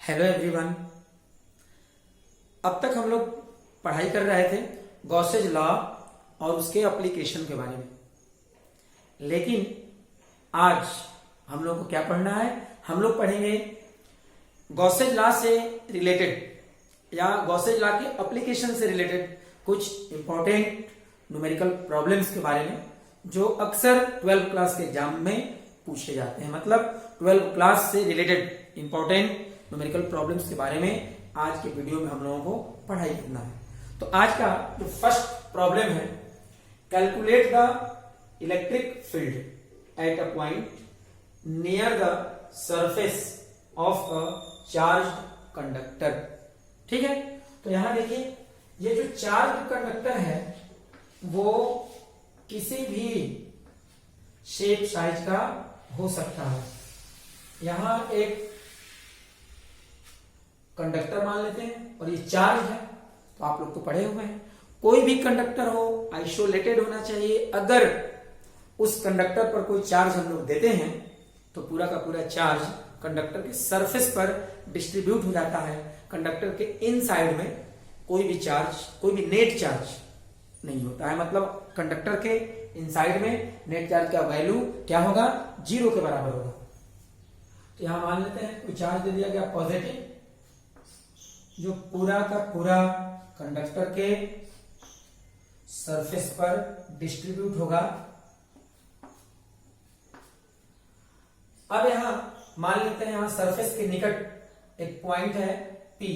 Hello everyone. अब तक हम लोग पढ़ाई कर रहे थे गॉसेज लॉ और उसके एप्लीकेशन के बारे में, लेकिन आज हम लोग को क्या पढ़ना है? हम लोग पढ़ेंगे गॉसेज लॉ से रिलेटेड या गॉसेज लॉ के एप्लीकेशन से रिलेटेड कुछ इंपॉर्टेंट न्यूमेरिकल प्रॉब्लम्स के बारे में जो अक्सर 12th क्लास के एग्जाम में पूछे जाते हैं। मतलब 12th क्लास से रिलेटेड इंपॉर्टेंट न्यूमेरिकल प्रॉब्लम्स के बारे में आज के वीडियो में हम लोगों को पढ़ाई करना है। तो आज का जो फर्स्ट प्रॉब्लम है, calculate the electric field at a point near the surface of a charged conductor. ठीक है, तो यहां देखिए, ये जो चार्ज कंडक्टर है वो किसी भी शेप साइज का हो सकता है। यहां एक कंडक्टर मान लेते हैं और ये चार्ज है, तो आप लोग तो पढ़े हुए हैं, कोई भी कंडक्टर हो आइसोलेटेड होना चाहिए। अगर उस कंडक्टर पर कोई चार्ज हम लोग देते हैं तो पूरा का पूरा चार्ज कंडक्टर के सरफेस पर डिस्ट्रीब्यूट हो जाता है। कंडक्टर के इनसाइड में कोई भी चार्ज, कोई भी नेट चार्ज नहीं होता है। मतलब कंडक्टर के इनसाइड में नेट चार्ज का वैल्यू क्या होगा? 0 के बराबर होगा। तो यहां मान लेते हैं कोई चार्ज दे दिया गया पॉजिटिव, जो पूरा का पूरा कंडक्टर के सरफेस पर डिस्ट्रीब्यूट होगा। अब यहां मान लेते हैं, यहां सरफेस के निकट एक पॉइंट है P,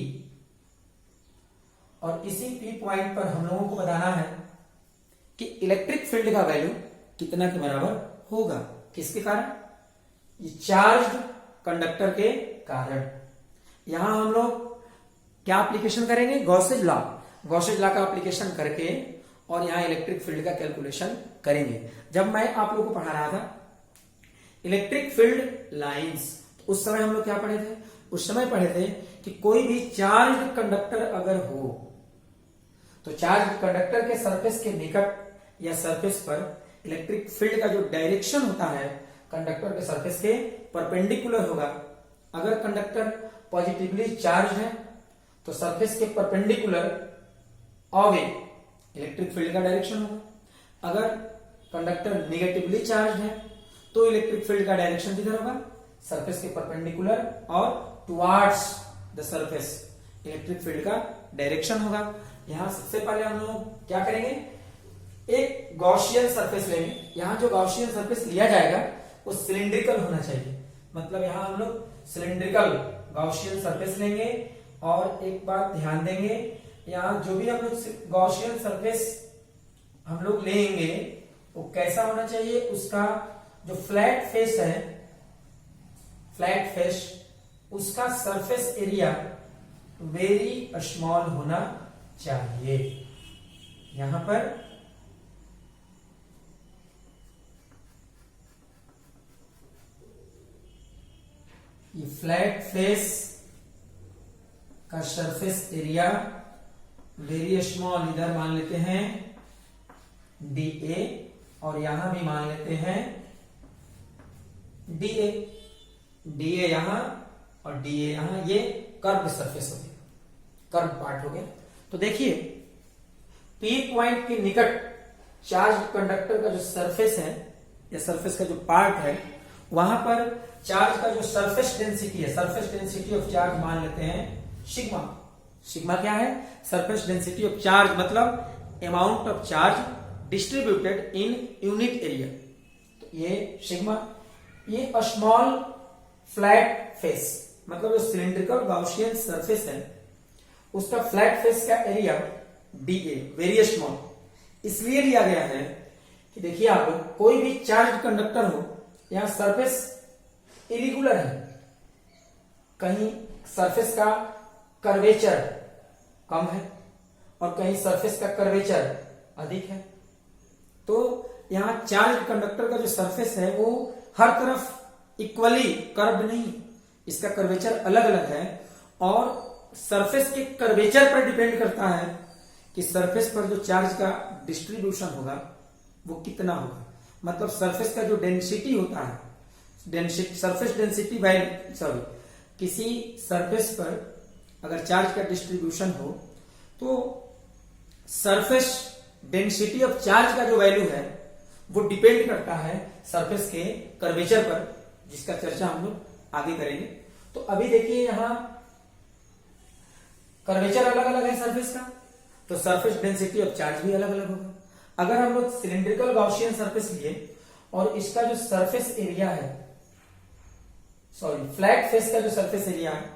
और इसी P पॉइंट पर हम लोगों को बताना है कि इलेक्ट्रिक फील्ड का वैल्यू कितना के बराबर होगा। किसके कारण? ये चार्ज कंडक्टर के कारण। यहां हम लोग क्या एप्लीकेशन करेंगे? Gauss's law. गॉसेज लॉ का एप्लीकेशन करके और यहां इलेक्ट्रिक फील्ड का कैलकुलेशन करेंगे। जब मैं आप लोगों को पढ़ा रहा था इलेक्ट्रिक फील्ड लाइंस, तो उस समय हम लोग क्या पढ़े थे? उस समय पढ़े थे कि कोई भी चार्ज कंडक्टर अगर हो तो चार्ज कंडक्टर के सरफेस के निकट या सरफेस पर इलेक्ट्रिक फील्ड का जो डायरेक्शन होता है कंडक्टर के सरफेस के परपेंडिकुलर होगा। अगर कंडक्टर पॉजिटिवली चार्ज है तो सरफेस के परपेंडिकुलर अवे इलेक्ट्रिक फील्ड का डायरेक्शन होगा। अगर कंडक्टर निगेटिवली चार्ज है तो इलेक्ट्रिक फील्ड का डायरेक्शन किधर होगा? सरफेस के परपेंडिकुलर और towards the surface electric field का डायरेक्शन होगा। यहां सबसे पहले हम लोग क्या करेंगे? एक गॉसियन सरफेस लेंगे। यहां जो गॉसियन सरफेस लिया जाएगा वो सिलिंड्रिकल होना चाहिए। मतलब यहां हम लोग सिलिंड्रिकल गॉसियन सरफेस लेंगे। और एक बात ध्यान देंगे, यहां जो भी हम लोग गॉसियन सरफेस हम लोग लेंगे वो कैसा होना चाहिए? उसका जो फ्लैट फेस है, फ्लैट फेस, उसका सरफेस एरिया वेरी स्मॉल होना चाहिए। यहां पर ये फ्लैट फेस का सरफेस एरिया वेरी स्मॉल, इधर मान लेते हैं DA और यहां भी मान लेते हैं DA। DA यहां और DA यहां, ये कर्व सरफेस हो गया, कर्व पार्ट हो गया। तो देखिए P पॉइंट के निकट चार्ज कंडक्टर का जो सरफेस है या सरफेस का जो पार्ट है, वहां पर चार्ज का जो सरफेस डेंसिटी है, सरफेस डेंसिटी ऑफ चार्ज मान लेते हैं सिग्मा। सिग्मा क्या है? सरफेस डेंसिटी ऑफ चार्ज, मतलब amount of charge distributed in unit area. तो ये सिग्मा, ये स्मॉल फ्लैट फेस, मतलब जो सिलिंड्रिकल गॉसियन सरफेस है उसका फ्लैट फेस का एरिया DA वेरी स्मॉल इसलिए लिया गया है कि देखिए आप लोग, कोई भी चार्ज कंडक्टर हो, यहां सरफेस इरेगुलर है, कहीं सरफेस का कर्वेचर कम है और कहीं सरफेस का कर्वेचर अधिक है। तो यहां चार्ज कंडक्टर का जो सरफेस है वो हर तरफ इक्वली कर्व नहीं, इसका कर्वेचर अलग अलग है। और सरफेस के कर्वेचर पर डिपेंड करता है कि सरफेस पर जो चार्ज का डिस्ट्रीब्यूशन होगा वो कितना होगा। मतलब सरफेस का जो डेंसिटी होता है, सरफेस डेंसिटी किसी सरफेस पर अगर चार्ज का डिस्ट्रीब्यूशन हो तो सरफेस डेंसिटी ऑफ चार्ज का जो वैल्यू है वो डिपेंड करता है सरफेस के कर्वेचर पर, जिसका चर्चा हम लोग आगे करेंगे। तो अभी देखिए यहां कर्वेचर अलग अलग है सरफेस का, तो सरफेस डेंसिटी ऑफ चार्ज भी अलग अलग होगा। अगर हम लोग सिलिंड्रिकल गॉसियन सरफेस लिए और इसका जो सरफेस एरिया है, सॉरी फ्लैट फेस का जो सरफेस एरिया है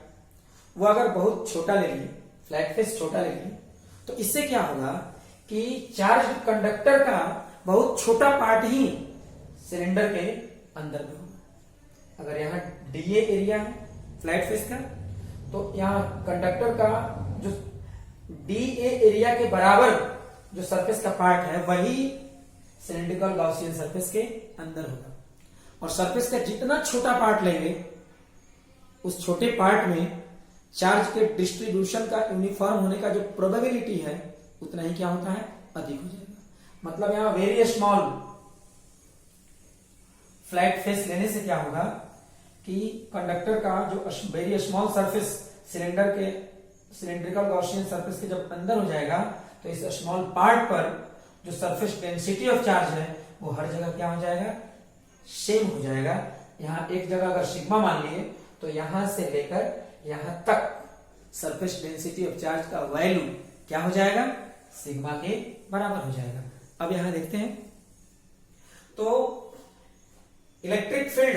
वो अगर बहुत छोटा ले लिए, फ्लैट फेस छोटा ले लिए, तो इससे क्या होगा कि चार्ज कंडक्टर का बहुत छोटा पार्ट ही सिलेंडर के अंदर में होगा। अगर यहाँ डीए एरिया है फ्लैट फेस का, तो यहाँ कंडक्टर का जो डीए एरिया के बराबर जो सरफेस का पार्ट है वही सिलिंड्रिकल गॉसियन सरफेस के अंदर होगा। और सरफेस का जितना छोटा पार्ट लेंगे उस छोटे पार्ट में चार्ज के डिस्ट्रीब्यूशन का यूनिफॉर्म होने का जो प्रोबेबिलिटी है उतना ही क्या होता है, अधिक हो जाएगा। मतलब यहां वेरी स्मॉल फ्लैट फेस लेने से क्या होगा कि कंडक्टर का जो वेरी स्मॉल सरफेस सिलेंडर के सिलिंड्रिकल गॉसियन सरफेस के जब अंदर हो जाएगा तो इस स्मॉल पार्ट पर जो सरफेस डेंसिटी ऑफ चार्ज है वो हर जगह क्या हो जाएगा, सेम हो जाएगा। यहां एक जगह अगर सिग्मा मान लिए तो यहां से लेकर यहां तक सरफेस डेंसिटी ऑफ चार्ज का वैल्यू क्या हो जाएगा, सिग्मा के बराबर हो जाएगा। अब यहां देखते हैं तो इलेक्ट्रिक फील्ड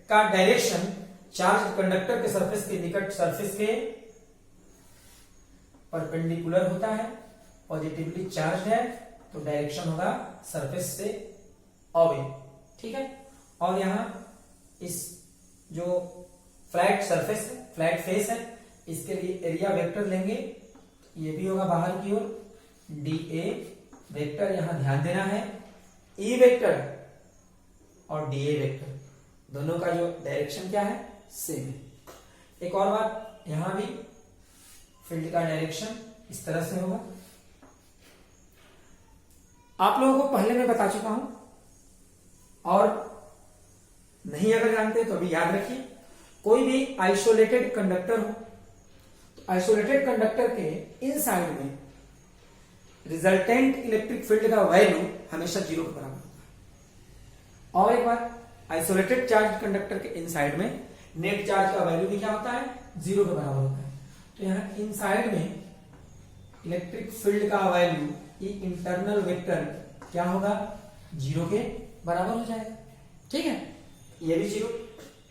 का डायरेक्शन चार्ज कंडक्टर के सरफेस के निकट सरफेस के परपेंडिकुलर होता है, पॉजिटिवली चार्ज है तो डायरेक्शन होगा सरफेस से अवे, ठीक है। और यहां इस जो फ्लैट सरफेस है, फ्लैट फेस है, इसके लिए एरिया वेक्टर लेंगे, ये भी होगा बाहर की ओर डी ए वेक्टर। यहां ध्यान देना है ई वेक्टर और डी ए वेक्टर दोनों का जो डायरेक्शन क्या है, सेम है। एक और बात, यहां भी फील्ड का डायरेक्शन इस तरह से होगा। आप लोगों को पहले मैं बता चुका हूं और नहीं अगर जानते तो अभी याद रखिए, कोई भी आइसोलेटेड कंडक्टर हो तो आइसोलेटेड कंडक्टर के इन साइड में रिजल्टेंट इलेक्ट्रिक फील्ड का वैल्यू हमेशा 0 के बराबर होता है। और एक बार आइसोलेटेड चार्ज कंडक्टर के इन साइड में नेट चार्ज का वैल्यू भी क्या होता है, 0 के बराबर होता है। तो यहां इन साइड में इलेक्ट्रिक फील्ड का वैल्यू ई इंटरनल वेक्टर क्या होगा, 0 के बराबर हो जाएगा, ठीक है। ये भी 0।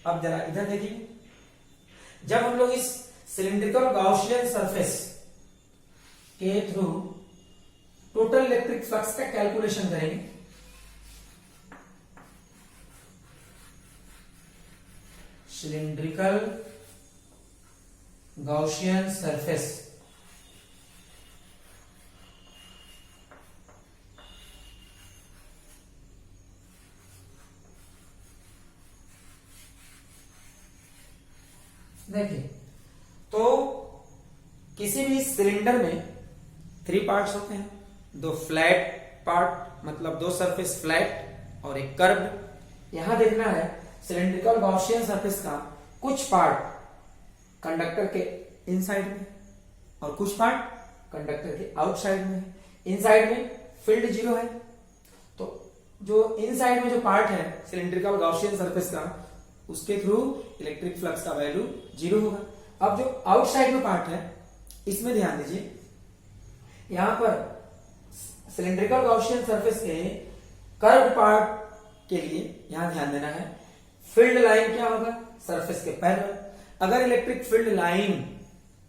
अब जरा इधर देखिए, जब हम लोग इस सिलिंड्रिकल गॉसियन सरफेस के थ्रू टोटल इलेक्ट्रिक फ्लक्स का कैलकुलेशन करेंगे, सिलिंड्रिकल गॉसियन सरफेस देखिए, तो किसी भी सिलेंडर में 3 पार्ट्स होते हैं, 2 फ्लैट पार्ट मतलब 2 सरफेस फ्लैट और एक कर्व्ड। यहां देखना है सिलिंड्रिकल गॉसियन सरफेस का कुछ पार्ट कंडक्टर के इनसाइड में और कुछ पार्ट कंडक्टर के आउटसाइड में। इनसाइड में फील्ड 0 है, तो जो इनसाइड में जो पार्ट है सिलिंड्रिकल गॉसियन सरफेस का उसके थ्रू इलेक्ट्रिक फ्लक्स का वैल्यू 0 होगा। अब जो आउटसाइड में पार्ट है इसमें ध्यान दीजिए, यहां पर सिलिंड्रिकल गॉसियन सरफेस के कर्व्ड पार्ट के लिए यहां ध्यान देना है फील्ड लाइन क्या होगा, सरफेस के पैरेलल। अगर इलेक्ट्रिक फील्ड लाइन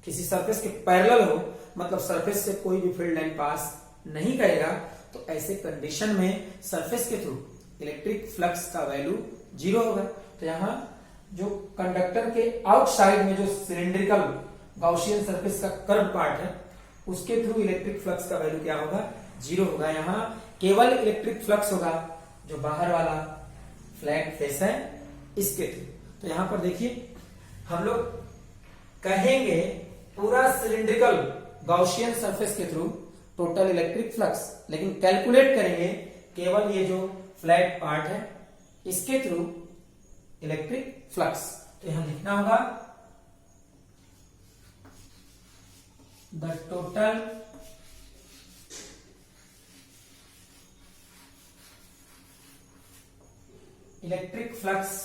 किसी सरफेस के पैरेलल हो, मतलब सरफेस से कोई भी फील्ड लाइन पास नहीं करेगा, तो ऐसे कंडीशन में सरफेस के थ्रू इलेक्ट्रिक फ्लक्स का वैल्यू 0 होगा। तो यहां जो कंडक्टर के आउटसाइड में जो सिलिंड्रिकल गॉसियन सरफेस का कर्व पार्ट है उसके थ्रू इलेक्ट्रिक फ्लक्स का वैल्यू क्या होगा, 0 होगा। यहां केवल इलेक्ट्रिक फ्लक्स होगा जो बाहर वाला फ्लैट फेस है इसके थ्रू। तो यहां पर देखिए हम लोग कहेंगे पूरा सिलिंड्रिकल गॉसियन सरफेस के थ्रू टोटल इलेक्ट्रिक फ्लक्स, लेकिन कैलकुलेट करेंगे केवल ये जो फ्लैट पार्ट है इसके थ्रू इलेक्ट्रिक फ्लक्स। तो यहां लिखना होगा the total electric flux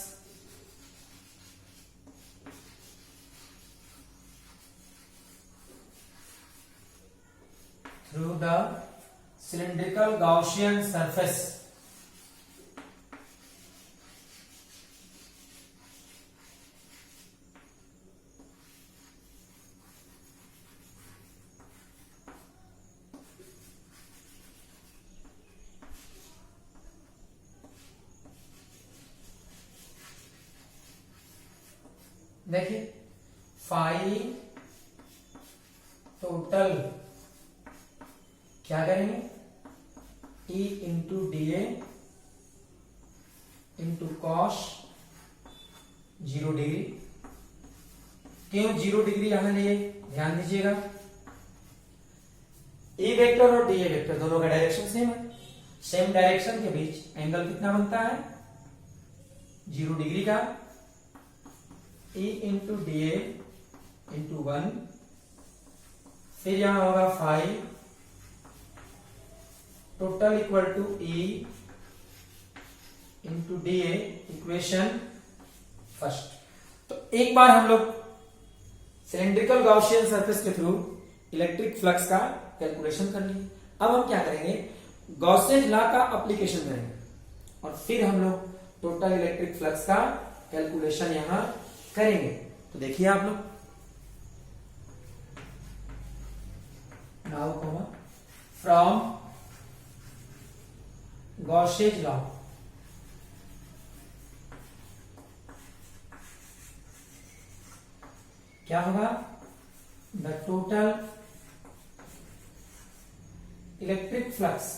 through the cylindrical Gaussian surface देखिए फाई टोटल क्या करेंगे E into D A into cos 0 degree. क्यों 0 डिग्री यहां लिए, ध्यान दीजिएगा E वेक्टर और डी ए वेक्टर दोनों का डायरेक्शन सेम है, सेम डायरेक्शन के बीच एंगल कितना बनता है 0 डिग्री का। E into D A into 1, फिर यहां होगा phi total equal to E into D A, equation first. तो एक बार हम लोग सिलेंड्रिकल गॉसियन सरफेस के थ्रू इलेक्ट्रिक फ्लक्स का कैलकुलेशन कर लिए। अब हम क्या करेंगे, गॉसेज लॉ का एप्लीकेशन करेंगे और फिर हम लोग टोटल इलेक्ट्रिक फ्लक्स का कैलकुलेशन यहां करेंगे। तो देखिए आप लोग, now comma from Gauss's law क्या होगा, the total electric flux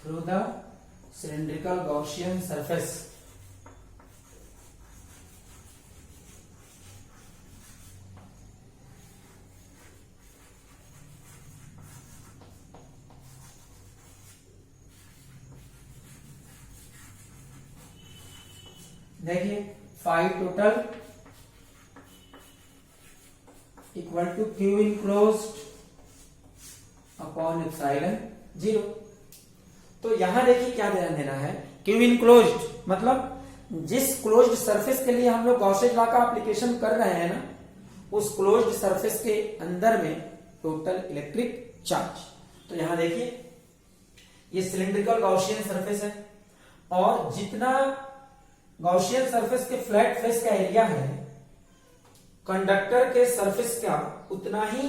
through the cylindrical Gaussian surface देखिए phi total equal to Q enclosed upon epsilon 0। तो यहां देखिए क्या ध्यान देना है, क्यू इनक्लोज्ड मतलब जिस क्लोज्ड सरफेस के लिए हम लोग गॉसेज लॉ का एप्लीकेशन कर रहे हैं ना, उस क्लोज्ड सरफेस के अंदर में टोटल इलेक्ट्रिक चार्ज। तो यहां देखिए ये सिलिंड्रिकल गॉसियन सरफेस है और जितना गॉसियन सरफेस के फ्लैट फेस का एरिया है कंडक्टर के सरफेस का उतना ही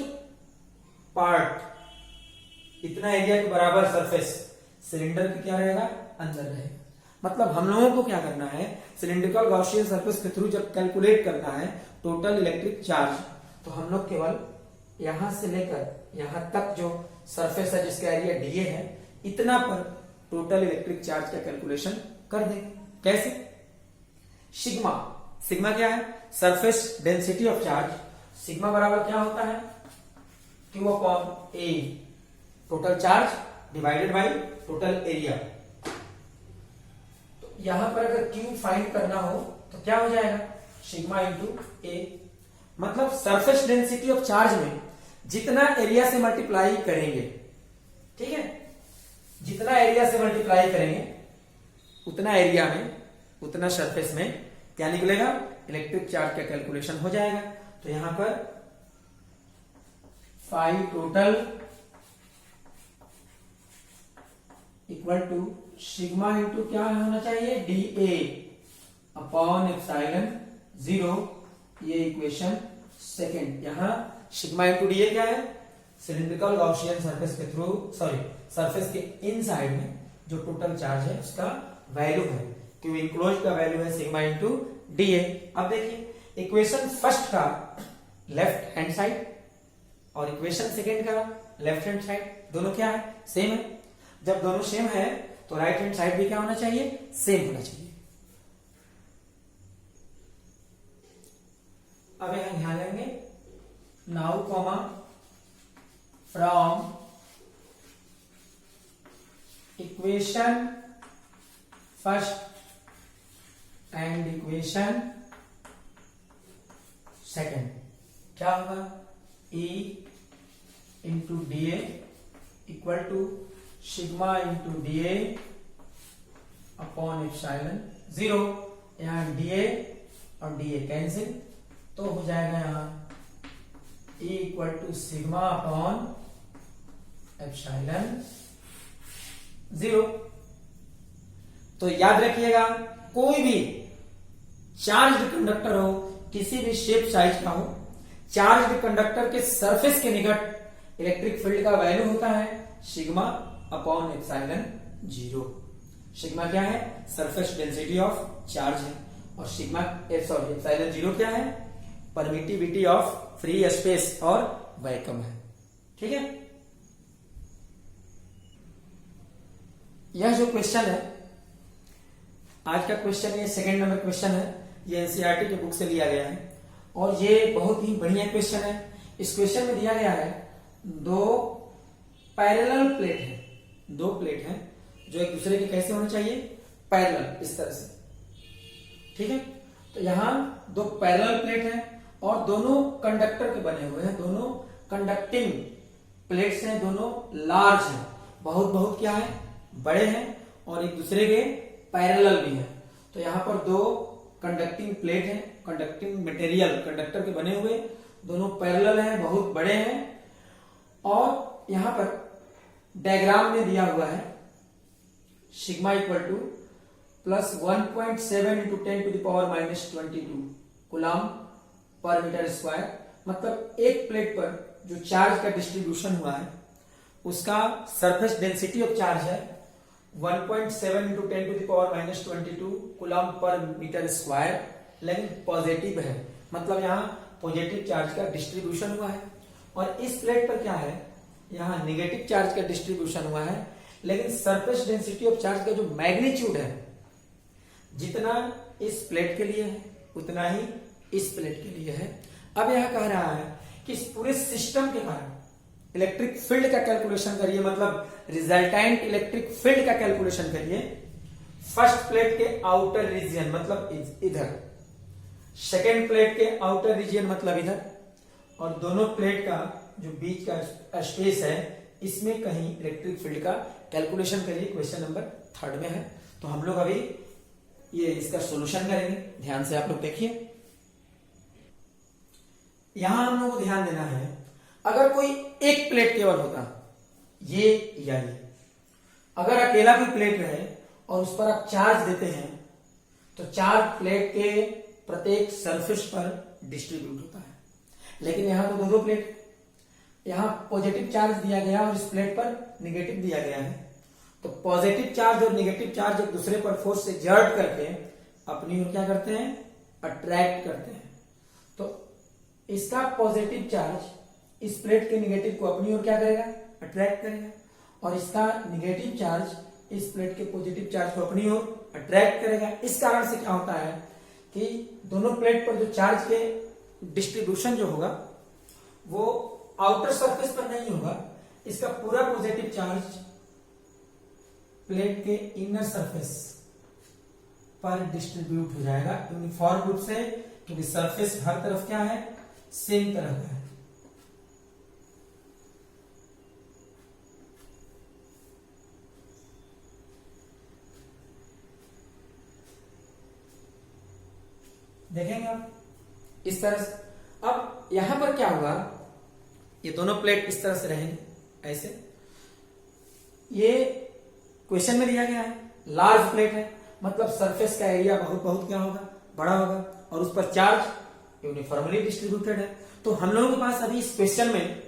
पार्ट, इतना एरिया के बराबर सरफेस सिलेंडर के क्या रहेगा, अंदर रहेगा। मतलब हम लोगों को क्या करना है, सिलिंड्रिकल गॉसियन सरफेस के थ्रू जब कैलकुलेट करना है टोटल इलेक्ट्रिक चार्ज, तो हम लोग केवल यहां से लेकर यहां तक जो सरफेस है जिसका एरिया डीए है, इतना पर टोटल इलेक्ट्रिक चार्ज का कैलकुलेशन कर देंगे। कैसे, सिग्मा, सिग्मा क्या है, surface density of charge. Sigma बराबर क्या होता है, Q upon A, total charge divided by total area. तो यहां पर अगर क्यू फाइंड करना हो तो क्या हो जाएगा, सिग्मा इंटू ए। मतलब सरफेस डेंसिटी ऑफ चार्ज में जितना एरिया से मल्टीप्लाई करेंगे, ठीक है, जितना एरिया से मल्टीप्लाई करेंगे उतना एरिया में, उतना सरफेस में क्या निकलेगा, इलेक्ट्रिक चार्ज का कैलकुलेशन हो जाएगा। तो यहां पर phi total equal to sigma into क्या होना चाहिए, डी ए अपॉन एप्सिलॉन 0, ये इक्वेशन सेकेंड। यहां सिग्मा इंटू डी ए क्या है, सिलिंड्रिकल गॉसियन सरफेस के थ्रू, सॉरी सरफेस के इनसाइड में जो टोटल चार्ज है उसका वैल्यू है, क्योंकि इनक्लोज का वैल्यू है सिग्मा इंटू डी ए। अब देखिए इक्वेशन फर्स्ट का लेफ्ट हैंड साइड और इक्वेशन सेकेंड का लेफ्ट हैंड साइड दोनों क्या है, सेम है। जब दोनों सेम है तो राइट हैंड साइड भी क्या होना चाहिए, सेम होना चाहिए। अब यहां ध्यान देंगे, now comma from equation first and equation second क्या होगा, E into D A equal to sigma into D A upon epsilon 0। यहाँ डी ए और डी ए कैंसिल, तो हो जाएगा यहाँ E equal to sigma upon epsilon 0। तो याद रखिएगा, कोई भी चार्ज्ड कंडक्टर हो, किसी भी शेप साइज का हो, चार्ज्ड कंडक्टर के सरफेस के निकट इलेक्ट्रिक फील्ड का वैल्यू होता है सिग्मा अपॉन एप्सिलॉन 0। सिग्मा क्या है, सरफेस डेंसिटी ऑफ चार्ज है, और सिग्मा सॉरी एप्सिलॉन 0 क्या है, परमिटिविटी ऑफ फ्री स्पेस और वैक्यूम है। ठीक है, यह जो क्वेश्चन है आज का क्वेश्चन, ये सेकंड नंबर क्वेश्चन है, ये एनसीईआरटी के बुक से लिया गया है और ये बहुत ही बढ़िया क्वेश्चन है। इस क्वेश्चन में दिया गया है दो पैरेलल प्लेट है, दो प्लेट हैं जो एक दूसरे के कैसे होने चाहिए, पैरेलल, इस तरह से। ठीक है, तो यहां दो पैरेलल प्लेट हैं और दोनों कंडक्टर के बने हुए हैं, दोनों कंडक्टिंग प्लेट्स हैं, दोनों लार्ज हैं, बहुत बहुत क्या है, बड़े हैं और एक दूसरे के पैरेलल भी हैं। तो यहां पर दो कंडक्टिंग प्लेट हैं, कंडक्टिंग मटेरियल कंडक्टर के बने हुए, दोनों पैरेलल हैं, बहुत बड़े हैं, और यहां पर डायग्राम में दिया हुआ है sigma equal to plus 1.7 into 10 to the power minus 22 coulomb per metre square. मतलब एक प्लेट पर जो चार्ज का डिस्ट्रीब्यूशन हुआ है उसका सरफेस डेंसिटी ऑफ चार्ज है 1.7 into 10 to the power minus 22 coulomb per metre square, लेकिन पॉजिटिव है, मतलब यहाँ पॉजिटिव चार्ज का डिस्ट्रीब्यूशन हुआ है। और इस प्लेट पर क्या है, यहाँ निगेटिव चार्ज का डिस्ट्रीब्यूशन हुआ है, लेकिन सरफेस डेंसिटी ऑफ चार्ज का जो मैग्नीट्यूड है, जितना इस प्लेट के लिए है उतना ही इस प्लेट के लिए है। अब यह कह रहा है कि इस पूरे सिस्टम के कारण इलेक्ट्रिक फील्ड का कैलकुलेशन करिए, मतलब रिजल्टेंट इलेक्ट्रिक फील्ड का कैलकुलेशन करिए फर्स्ट प्लेट के आउटर रीजन मतलब इधर, सेकेंड प्लेट के आउटर रीजन मतलब इधर, और दोनों प्लेट का जो बीच का स्पेस है इसमें कहीं इलेक्ट्रिक फील्ड का कैलकुलेशन करिए। क्वेश्चन नंबर 3 में है, तो हम लोग अभी ये इसका सॉल्यूशन करेंगे, ध्यान से आप लोग देखिए। यहां हम लोग को ध्यान देना है, अगर कोई एक प्लेट केवल होता, ये या ये, अगर अकेला कोई प्लेट रहे और उस पर आप चार्ज देते हैं तो चार्ज प्लेट के प्रत्येक सरफेस पर डिस्ट्रीब्यूट होता है। लेकिन यहां तो दो प्लेट, यहां पॉजिटिव चार्ज दिया गया और इस प्लेट पर निगेटिव दिया गया है, तो पॉजिटिव चार्ज और निगेटिव चार्ज एक दूसरे पर फोर्स से एक्सर्ट करके अपनी ओर क्या करते हैं, अट्रैक्ट करते हैं। तो इसका पॉजिटिव चार्ज इस प्लेट के निगेटिव को अपनी ओर क्या करेगा, अट्रैक्ट करेगा, और इसका निगेटिव चार्ज इस प्लेट के पॉजिटिव चार्ज को अपनी ओर अट्रैक्ट करेगा। इस कारण से क्या होता है कि दोनों प्लेट पर जो चार्ज के डिस्ट्रीब्यूशन जो होगा वो आउटर सरफेस पर नहीं होगा, इसका पूरा पॉजिटिव चार्ज प्लेट के इनर सरफेस पर डिस्ट्रीब्यूट हो जाएगा यूनिफॉर्म रूप से, क्योंकि सरफेस हर तरफ क्या है, सेम तरह का है। देखेंगे आप इस तरह से। अब यहां पर क्या होगा, ये दोनों प्लेट इस तरह से रहेंगे ऐसे। ये क्वेश्चन में दिया गया है लार्ज प्लेट है, मतलब सरफेस का एरिया बहुत बहुत क्या होगा, बड़ा होगा, और उस पर चार्ज यूनिफॉर्मली डिस्ट्रीब्यूटेड है। तो हम लोगों के पास अभी इस क्वेश्चन में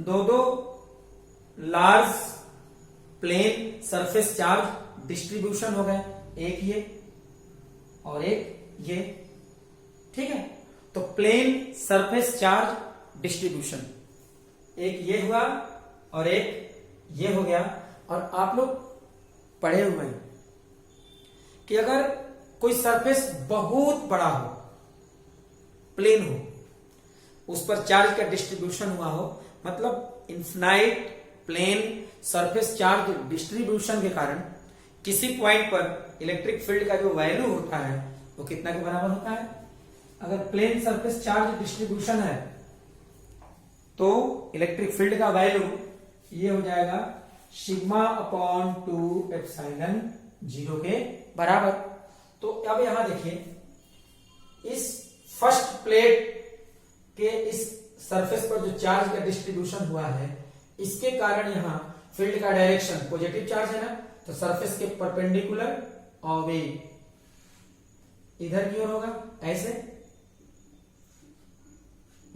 दो large plane surface charge distribution हो गए, एक ये और एक ये। ठीक है, तो प्लेन सरफेस चार्ज डिस्ट्रीब्यूशन, एक ये हुआ और एक ये हो गया। और आप लोग पढ़े हुए हैं कि अगर कोई सरफेस बहुत बड़ा हो, प्लेन हो, उस पर चार्ज का डिस्ट्रीब्यूशन हुआ हो, मतलब infinite plane surface charge distribution के कारण किसी पॉइंट पर इलेक्ट्रिक फील्ड का जो वैल्यू होता है वो कितना के बराबर होता है? अगर प्लेन सरफेस चार्ज डिस्ट्रीब्यूशन है तो इलेक्ट्रिक फील्ड का वैल्यू ये हो जाएगा सिग्मा अपॉन 2 एप्सिलॉन 0 के बराबर। तो अब यहां देखिए इस फर्स्ट प्लेट के इस सरफेस पर जो चार्ज का डिस्ट्रीब्यूशन हुआ है इसके कारण यहां फील्ड का डायरेक्शन पॉजिटिव चार्ज है ना, तो सरफेस के परपेंडिकुलर और इधर की ओर होगा, ऐसे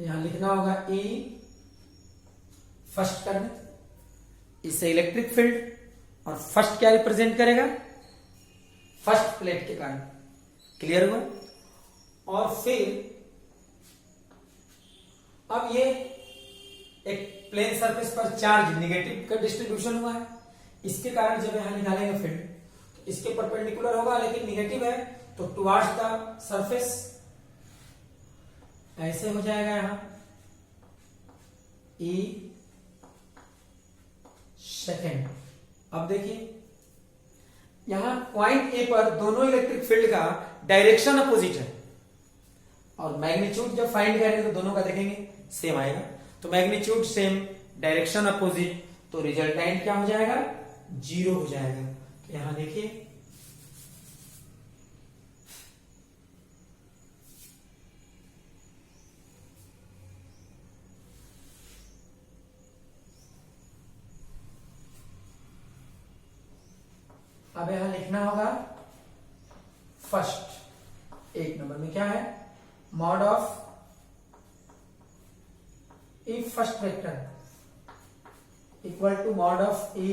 यहां लिखना होगा E फर्स्ट कर दे, इससे इलेक्ट्रिक फील्ड और फर्स्ट क्या रिप्रेजेंट करेगा? फर्स्ट प्लेट के कारण। क्लियर हुआ? और फिर अब ये एक प्लेन सरफेस पर चार्ज नेगेटिव का डिस्ट्रीब्यूशन हुआ है, इसके कारण जब यहां निकालेंगे फील्ड तो इसके परपेंडिकुलर होगा लेकिन नेगेटिव है तो टुवर्ड्स द सरफेस ऐसे हो जाएगा यहां E सेकेंड। अब देखिए यहां पॉइंट ए पर दोनों इलेक्ट्रिक फील्ड का डायरेक्शन अपोजिट है और मैग्नीट्यूड जब फाइंड करेंगे तो दोनों का देखेंगे सेम आएगा, तो मैग्नीट्यूड सेम डायरेक्शन अपोजिट, तो रिजल्टेंट क्या हो जाएगा? 0 हो जाएगा। तो यहां देखिए अब यहां लिखना होगा फर्स्ट एक नंबर में क्या है? Mod of E first vector equal to mod of E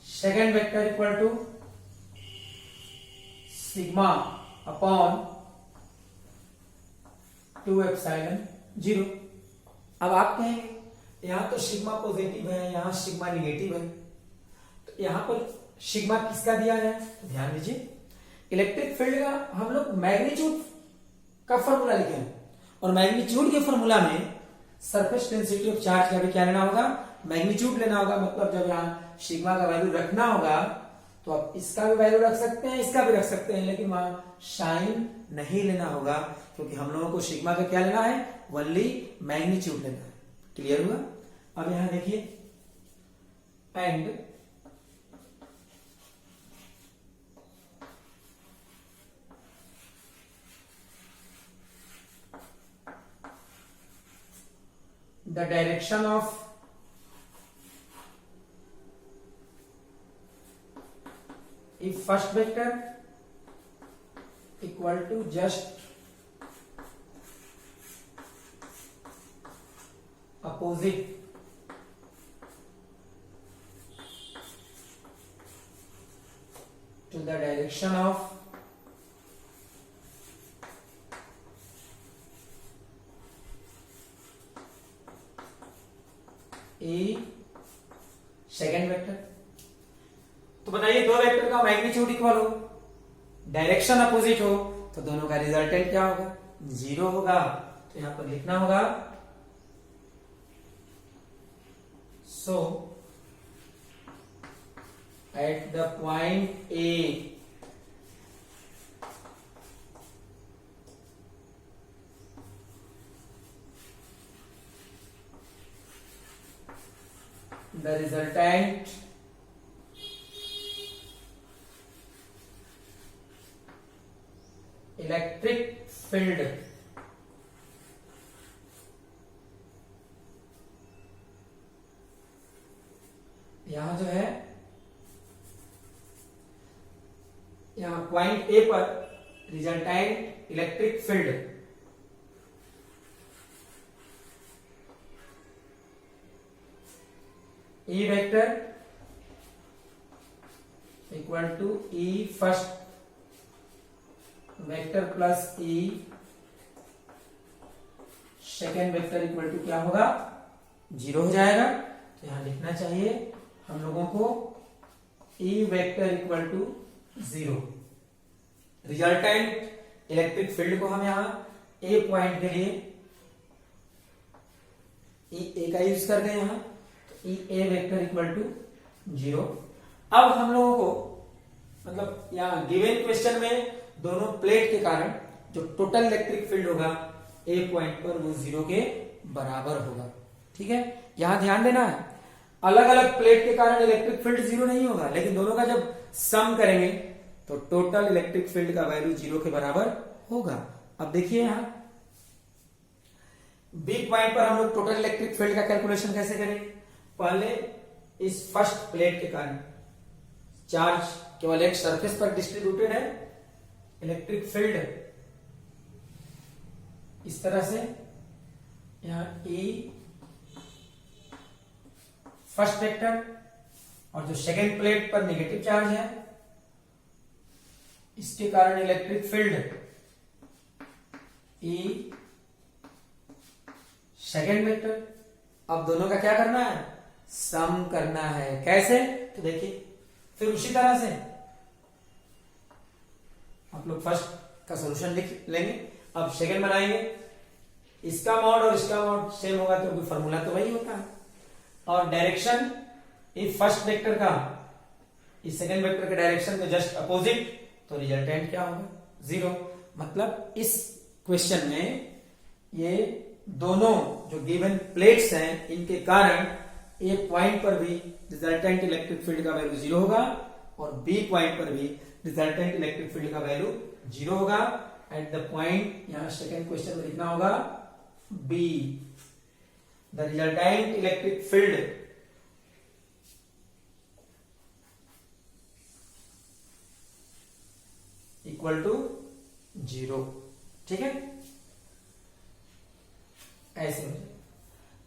second vector equal to sigma upon 2 epsilon 0। अब आप कहेंगे यहां तो सिग्मा पॉजिटिव है, यहां सिग्मा निगेटिव है, तो यहां पर सिग्मा किसका दिया है? तो ध्यान दीजिए इलेक्ट्रिक फील्ड का हम लोग मैग्नीट्यूड का फॉर्मूला लिखे हैं और मैग्नीट्यूड के फॉर्मूला में सरफेस डेंसिटी ऑफ चार्ज का भी क्या लेना होगा? मैग्नीट्यूड लेना होगा। मतलब जब यहां सिग्मा का वैल्यू रखना होगा तो आप इसका भी वैल्यू रख सकते हैं, इसका भी रख सकते हैं, लेकिन वहां साइन नहीं लेना होगा क्योंकि हम लोगों को सिग्मा का क्या लेना है? ओनली मैग्नीट्यूड लेना है। क्लियर हुआ? अब यहां देखिए and the direction of if first vector equal to just opposite to the direction of A second vector. तो बताइए दो वेक्टर का मैग्नीट्यूड इक्वल हो, डायरेक्शन अपोजिट हो, तो दोनों का रिजल्टेंट क्या होगा? 0 होगा। तो यहां पर लिखना होगा so at the point A the resultant electric field यहां जो है यहां पॉइंट ए पर resultant electric field E vector equal to E first vector plus E second vector equal to क्या होगा? 0 हो जाएगा। तो यहां लिखना चाहिए हम लोगों को E vector equal to 0। Resultant electric field को हम यहां ए पॉइंट के लिए ई ए का यूज कर गए यहां, तो ई ए वेक्टर इक्वल टू 0। अब हम लोगों को मतलब यहाँ गिवन क्वेश्चन में दोनों प्लेट के कारण जो टोटल इलेक्ट्रिक फील्ड होगा ए पॉइंट पर वो 0 के बराबर होगा। ठीक है, यहां ध्यान देना है, अलग अलग प्लेट के कारण इलेक्ट्रिक फील्ड 0 नहीं होगा, लेकिन दोनों का जब सम करेंगे तो टोटल इलेक्ट्रिक फील्ड का वैल्यू 0 के बराबर होगा। अब देखिए यहां बी पॉइंट पर हम लोग टोटल इलेक्ट्रिक फील्ड का कैलकुलेशन कैसे करेंगे। पहले इस फर्स्ट प्लेट के कारण चार्ज केवल एक सरफेस पर डिस्ट्रीब्यूटेड है, इलेक्ट्रिक फील्ड इस तरह से यहां ई फर्स्ट वेक्टर, और जो सेकेंड प्लेट पर नेगेटिव चार्ज है इसके कारण electric field E second vector. अब दोनों का क्या करना है, सम करना है। कैसे, तो देखिए फिर उसी तरह से आप लोग फर्स्ट का सॉल्यूशन लिख लेंगे, अब सेकेंड बनाएंगे, इसका मॉड और इसका मॉड सेम होगा तो फॉर्मूला तो वही होता है। और डायरेक्शन इस फर्स्ट वेक्टर का इस सेकेंड वेक्टर के डायरेक्शन के जस्ट अपोजिट, तो रिजल्टेंट क्या होगा, 0। मतलब इस क्वेश्चन में ये दोनों जो गिवन प्लेट्स हैं इनके कारण ए पॉइंट पर भी रिजल्टेंट इलेक्ट्रिक फील्ड का वैल्यू 0 होगा और बी पॉइंट पर भी रिजल्टेंट इलेक्ट्रिक फील्ड का वैल्यू 0 होगा। एट द पॉइंट, यहां सेकेंड क्वेश्चन में लिखना होगा B, the resultant electric field equal to 0। ठीक है, ऐसे हो।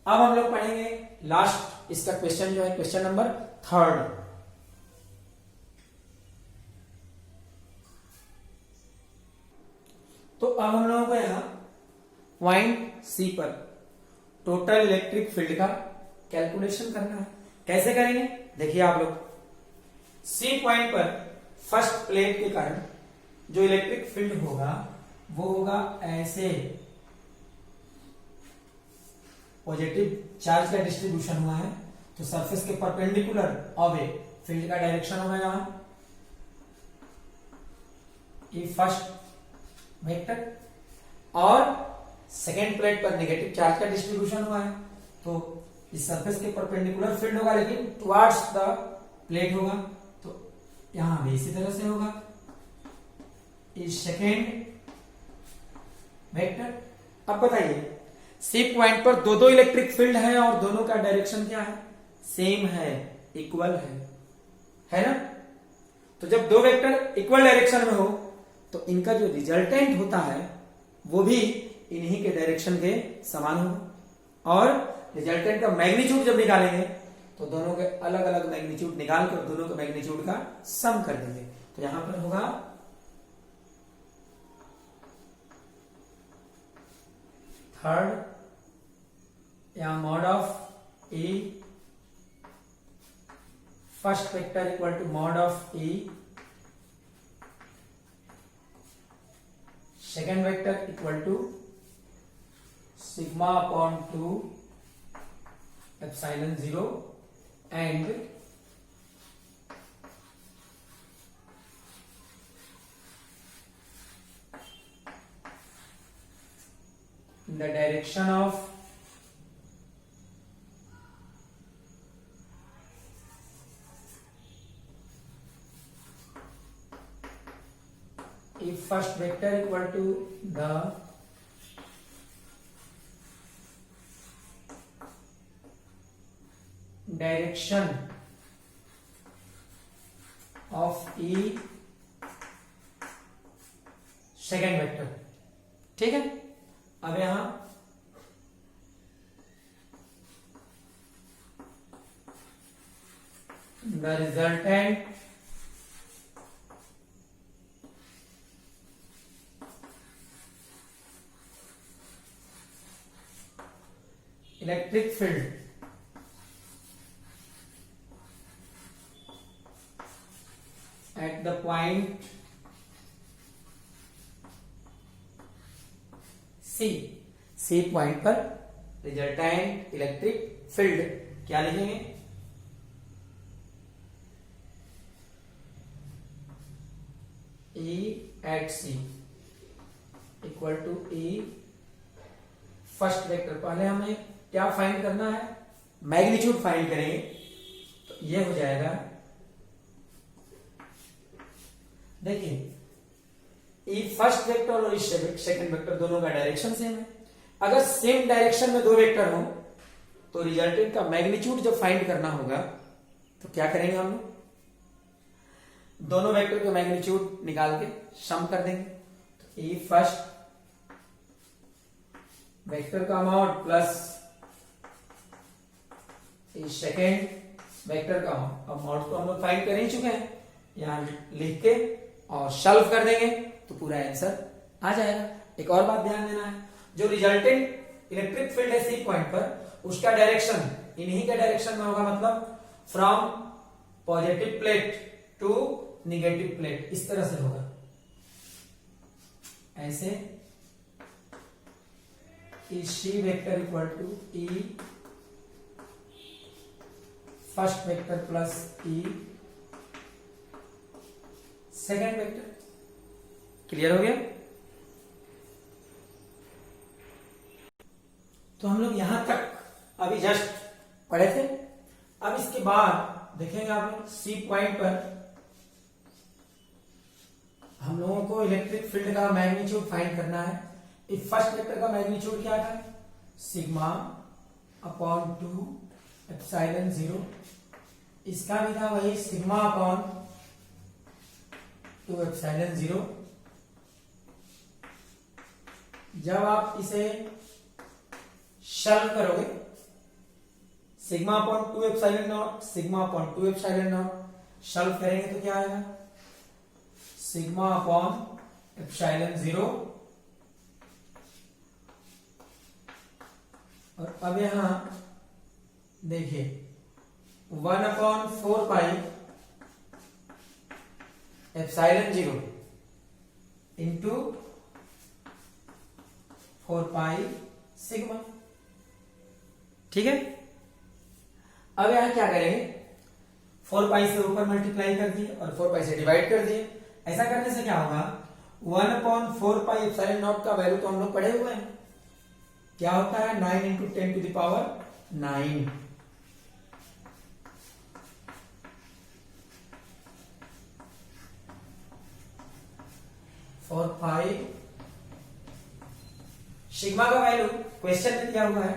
अब हम लोग पढ़ेंगे लास्ट इसका क्वेश्चन जो है क्वेश्चन नंबर 3। तो अब हम लोगों को यहां पॉइंट सी पर टोटल इलेक्ट्रिक फील्ड का कैलकुलेशन करना है। कैसे करेंगे, देखिए आप लोग सी पॉइंट पर फर्स्ट प्लेट के कारण जो इलेक्ट्रिक फील्ड होगा वो होगा ऐसे, पॉजिटिव चार्ज का डिस्ट्रीब्यूशन हुआ है तो सरफेस के परपेंडिकुलर अवे फील्ड का डायरेक्शन होगा यहां ये फर्स्ट वेक्टर, और सेकेंड प्लेट पर नेगेटिव चार्ज का डिस्ट्रीब्यूशन हुआ है तो इस सरफेस के परपेंडिकुलर फील्ड होगा लेकिन टुवर्ड्स द प्लेट होगा, तो यहां भी इसी तरह से होगा इस सेकेंड वेक्टर। अब बताइए सी पॉइंट पर दो इलेक्ट्रिक फील्ड है और दोनों का डायरेक्शन क्या है, सेम है, इक्वल है ना। तो जब दो वेक्टर इक्वल डायरेक्शन में हो तो इनका जो रिजल्टेंट होता है वो भी इन्हीं के डायरेक्शन के समान होगा, और रिजल्टेंट का मैग्नीट्यूड जब निकालेंगे तो दोनों के अलग अलग मैग्नीट्यूड निकालकर दोनों के मैग्नीट्यूड का सम कर देंगे। तो यहां पर होगा थर्ड या mod of E first vector equal to mod of E second vector equal to sigma upon 2 epsilon 0 and in the direction of if first vector equal to the direction of E second vector. ठीक है, अब यहां the resultant electric field at the point C point पर resultant electric field क्या लिखेंगे, E at C equal to E first vector. पहले हमें क्या फाइंड करना है, मैग्नीट्यूड फाइंड करेंगे, तो ये हो जाएगा, देखिए E फर्स्ट वेक्टर और सेकंड वेक्टर दोनों का डायरेक्शन सेम है। अगर सेम डायरेक्शन में दो वेक्टर हो तो रिजल्टेंट का मैग्नीट्यूड जब फाइंड करना होगा तो क्या करेंगे हम लोग, दोनों वेक्टर के मैग्नीट्यूड निकाल के सम कर देंगे। तो E फर्स्ट वेक्टर का amount plus E second vector का अमाउंट तो हम लोग फाइंड कर ही चुके हैं, यहां लिख के और सॉल्व कर देंगे तो पूरा आंसर आ जाएगा। एक और बात ध्यान देना है, जो रिजल्टेंट इलेक्ट्रिक फील्ड है सी पॉइंट पर, उसका डायरेक्शन इन्हीं के डायरेक्शन में होगा, मतलब from positive plate to negative plate, इस तरह से होगा, ऐसे E C vector equal to E first vector plus E second vector. Clear हो गया? तो हम लोग यहां तक अभी जस्ट पढ़े थे। अब इसके बाद देखेंगे आप लोग सी पॉइंट पर हम लोगों को इलेक्ट्रिक फील्ड का मैग्नीट्यूड फाइंड करना है। इस फर्स्ट वेक्टर का मैग्नीट्यूड क्या था, सिग्मा अपॉन 2 एप्सिलॉन 0, इसका भी था वही सिग्मा अपॉन 2 एप्सिलॉन 0। जब आप इसे सॉल्व करोगे, sigma upon 2 epsilon not, sigma upon 2 epsilon not solve करेंगे तो क्या आएगा, सिग्मा अपॉन एप्सिलॉन 0। और अब यहां देखिए 1 upon 4 pi epsilon 0 into 4 pi sigma. ठीक है, अब यहां क्या करेंगे, 4 पाई से ऊपर मल्टीप्लाई कर दिए और 4 पाई से डिवाइड कर दिए। ऐसा करने से क्या होगा, 1 अपॉन 4 पाई एप्सिलॉन नॉट का वैल्यू तो हम लोग पढ़े हुए हैं, क्या होता है 9 into 10 to the power 9। Four pi sigma का वैल्यू क्वेश्चन में दिया हुआ है,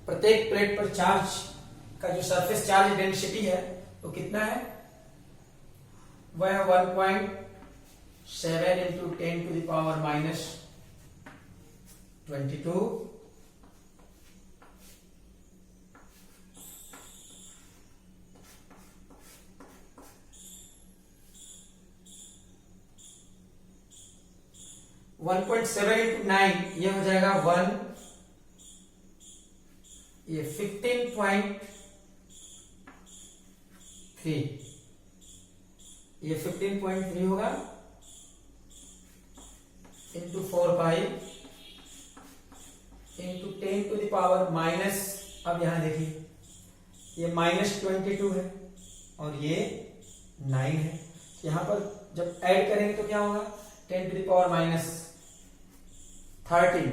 प्रत्येक प्लेट पर चार्ज का जो सरफेस चार्ज डेंसिटी है वो कितना है, वह 1.7 into 10 to the power minus 22। One 1.7 into 9 ये हो जाएगा 1, ये 15.3, ये 15.3 होगा into 4 pi into 10 to the power minus, अब यहां देखिए ये माइनस 22 है और ये 9 है, यहां पर जब ऐड करेंगे तो क्या होगा 10 टू द पावर माइनस 13।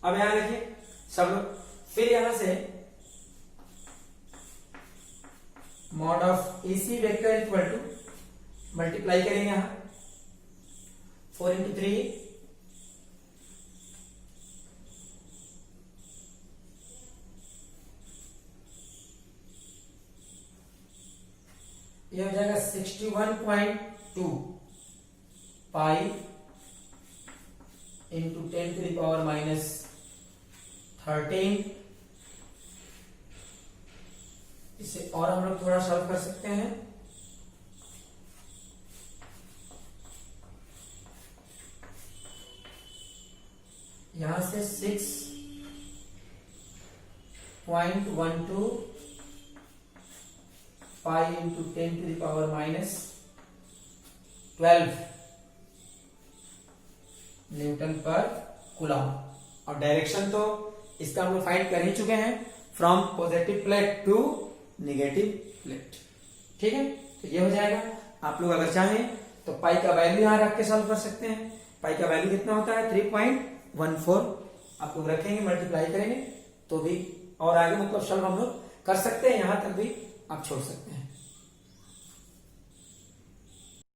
अब यहां देखिए सब लोग, फिर यहां से mod of AC vector equal to multiply करेंगे यहां 4 इंटू 3 ये हो जाएगा 61.2 pi into 10 to the power minus 13। इसे और हम लोग थोड़ा सॉल्व कर सकते हैं, यहां से 6.12 pi into 10 to the power minus 12 newton per coulomb. और डायरेक्शन तो इसका हम लोग फाइंड कर ही चुके हैं, from positive plate to negative plate. ठीक है, तो ये हो जाएगा। आप लोग अगर चाहें तो पाई का वैल्यू यहां रख के सॉल्व कर सकते हैं। पाई का वैल्यू कितना होता है 3.14। आप लोग रखेंगे, मल्टीप्लाई करेंगे तो भी, और आगे मतलब सॉल्व हम लोग कर सकते हैं, यहां तक भी आप छोड़ सकते हैं।